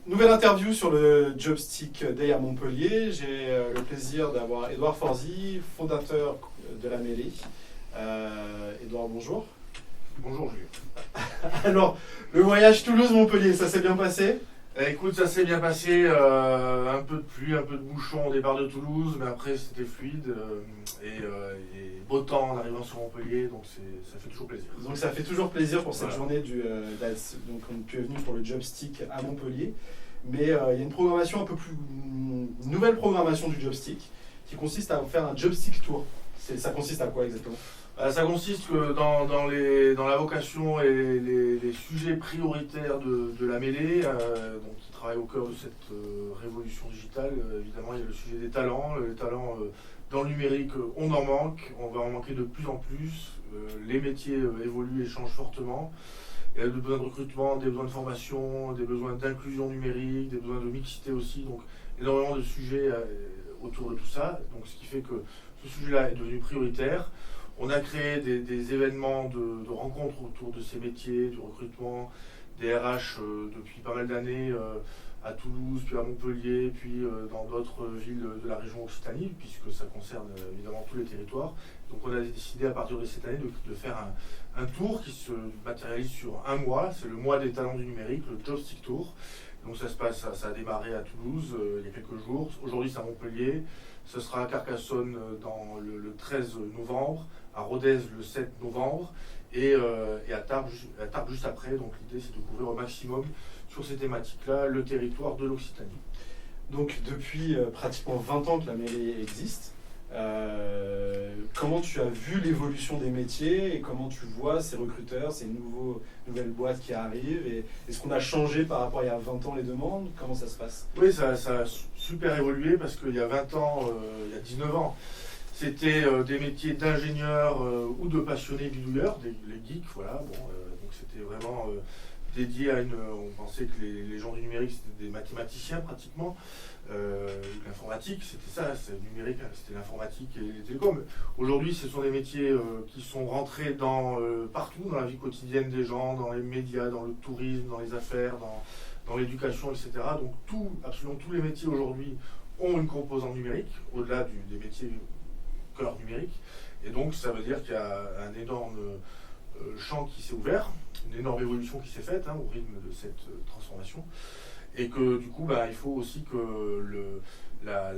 Nouvelle interview sur le Jobstick Day à Montpellier. J'ai le plaisir d'avoir Edouard Forzy, fondateur de la Mêlée. Edouard, bonjour. Bonjour Julien. Alors, le voyage Toulouse-Montpellier, ça s'est bien passé? Écoute, ça s'est bien passé, un peu de pluie, un peu de bouchon au départ de Toulouse, mais après c'était fluide et beau temps en arrivant sur Montpellier, donc ça fait toujours plaisir. Donc ça fait toujours plaisir pour cette Voilà. journée donc tu es venu pour le Jobstick à Montpellier. Mais il y a une programmation un peu plus... une nouvelle programmation du Jobstick qui consiste à faire un Jobstick Tour. Ça consiste à quoi exactement? Ça consiste que dans la vocation et les sujets prioritaires de la Mêlée, donc qui travaille au cœur de cette révolution digitale, évidemment il y a le sujet des talents. Les talents dans le numérique, on en manque, on va en manquer de plus en plus. Les métiers évoluent et changent fortement. Il y a des besoins de recrutement, des besoins de formation, des besoins d'inclusion numérique, des besoins de mixité aussi, donc énormément de sujets autour de tout ça. Donc ce qui fait que ce sujet-là est devenu prioritaire. On a créé des événements de rencontres autour de ces métiers, du recrutement, des RH depuis pas mal d'années à Toulouse, puis à Montpellier, puis dans d'autres villes de la région Occitanie, puisque ça concerne évidemment tous les territoires. Donc on a décidé à partir de cette année de faire un tour qui se matérialise sur un mois. C'est le mois des talents du numérique, le Jobstick Tour. Donc ça a démarré à Toulouse il y a quelques jours. Aujourd'hui c'est à Montpellier. Ce sera à Carcassonne dans le 13 novembre, à Rodez le 7 novembre et à Tarbes juste après. Donc l'idée c'est de couvrir au maximum sur ces thématiques-là le territoire de l'Occitanie. Donc depuis pratiquement 20 ans que la Mêlée existe, comment tu as vu l'évolution des métiers et comment tu vois ces recruteurs, ces nouvelles boîtes qui arrivent et est-ce qu'on a changé par rapport à il y a 20 ans les demandes? Comment ça se passe? Oui, ça a super évolué parce qu'il y a 20 ans, il y a 19 ans, c'était des métiers d'ingénieurs ou de passionnés bidouilleurs, les geeks, voilà. Donc c'était vraiment dédié à on pensait que les gens du numérique c'était des mathématiciens pratiquement. L'informatique, c'était ça, c'est le numérique, c'était l'informatique et les télécoms. Aujourd'hui, ce sont des métiers qui sont rentrés partout dans la vie quotidienne des gens, dans les médias, dans le tourisme, dans les affaires, dans l'éducation, etc. Donc absolument tous les métiers aujourd'hui ont une composante numérique, au-delà des métiers cœur numérique. Et donc ça veut dire qu'il y a un énorme champ qui s'est ouvert, une énorme évolution qui s'est faite au rythme de cette transformation. Et que du coup, il faut aussi que la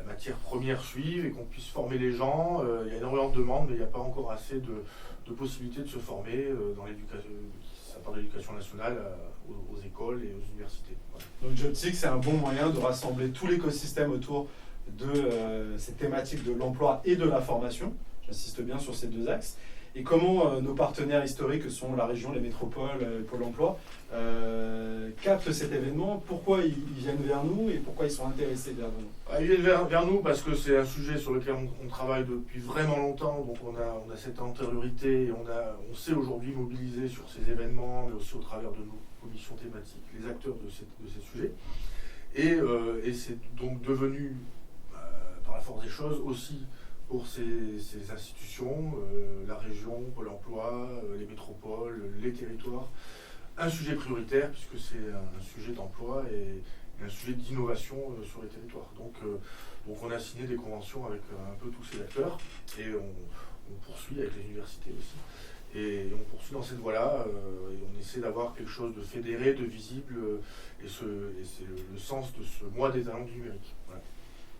matière première suive et qu'on puisse former les gens. Il y a énormément de demandes, mais il n'y a pas encore assez de possibilités de se former dans l'éducation, ça part de l'éducation nationale aux écoles et aux universités. Voilà. Donc Jobstick, c'est un bon moyen de rassembler tout l'écosystème autour de cette thématique de l'emploi et de la formation. J'insiste bien sur ces deux axes. Et comment nos partenaires historiques, que sont la région, les métropoles, Pôle emploi, captent cet événement? Pourquoi ils viennent vers nous et pourquoi ils sont intéressés vers nous? Ils viennent vers nous parce que c'est un sujet sur lequel on travaille depuis vraiment longtemps, donc on a cette antériorité et on sait aujourd'hui mobiliser sur ces événements, mais aussi au travers de nos commissions thématiques, les acteurs de ces sujets. Et c'est donc devenu, par la force des choses, aussi pour ces institutions, la région, Pôle emploi, les métropoles, les territoires, un sujet prioritaire puisque c'est un sujet d'emploi et un sujet d'innovation sur les territoires. Donc on a signé des conventions avec un peu tous ces acteurs et on poursuit avec les universités aussi. Et on poursuit dans cette voie-là et on essaie d'avoir quelque chose de fédéré, de visible et c'est le sens de ce mois des talents du numérique. Voilà.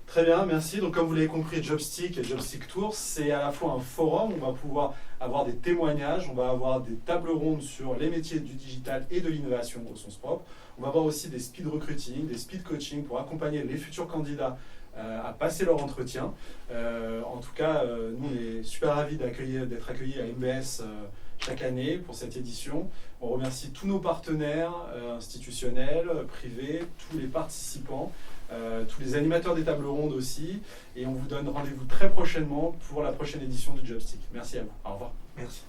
Très bien, merci. Donc comme vous l'avez compris, Jobstick et Jobstick Tour, c'est à la fois un forum, on va pouvoir avoir des témoignages, on va avoir des tables rondes sur les métiers du digital et de l'innovation au sens propre. On va avoir aussi des speed recruiting, des speed coaching pour accompagner les futurs candidats à passer leur entretien. En tout cas, nous on est super ravis d'être accueillis à MBS chaque année pour cette édition. On remercie tous nos partenaires institutionnels, privés, tous les participants. Tous les animateurs des tables rondes aussi, et on vous donne rendez-vous très prochainement pour la prochaine édition du Jobstick. Merci à vous. Au revoir. Merci.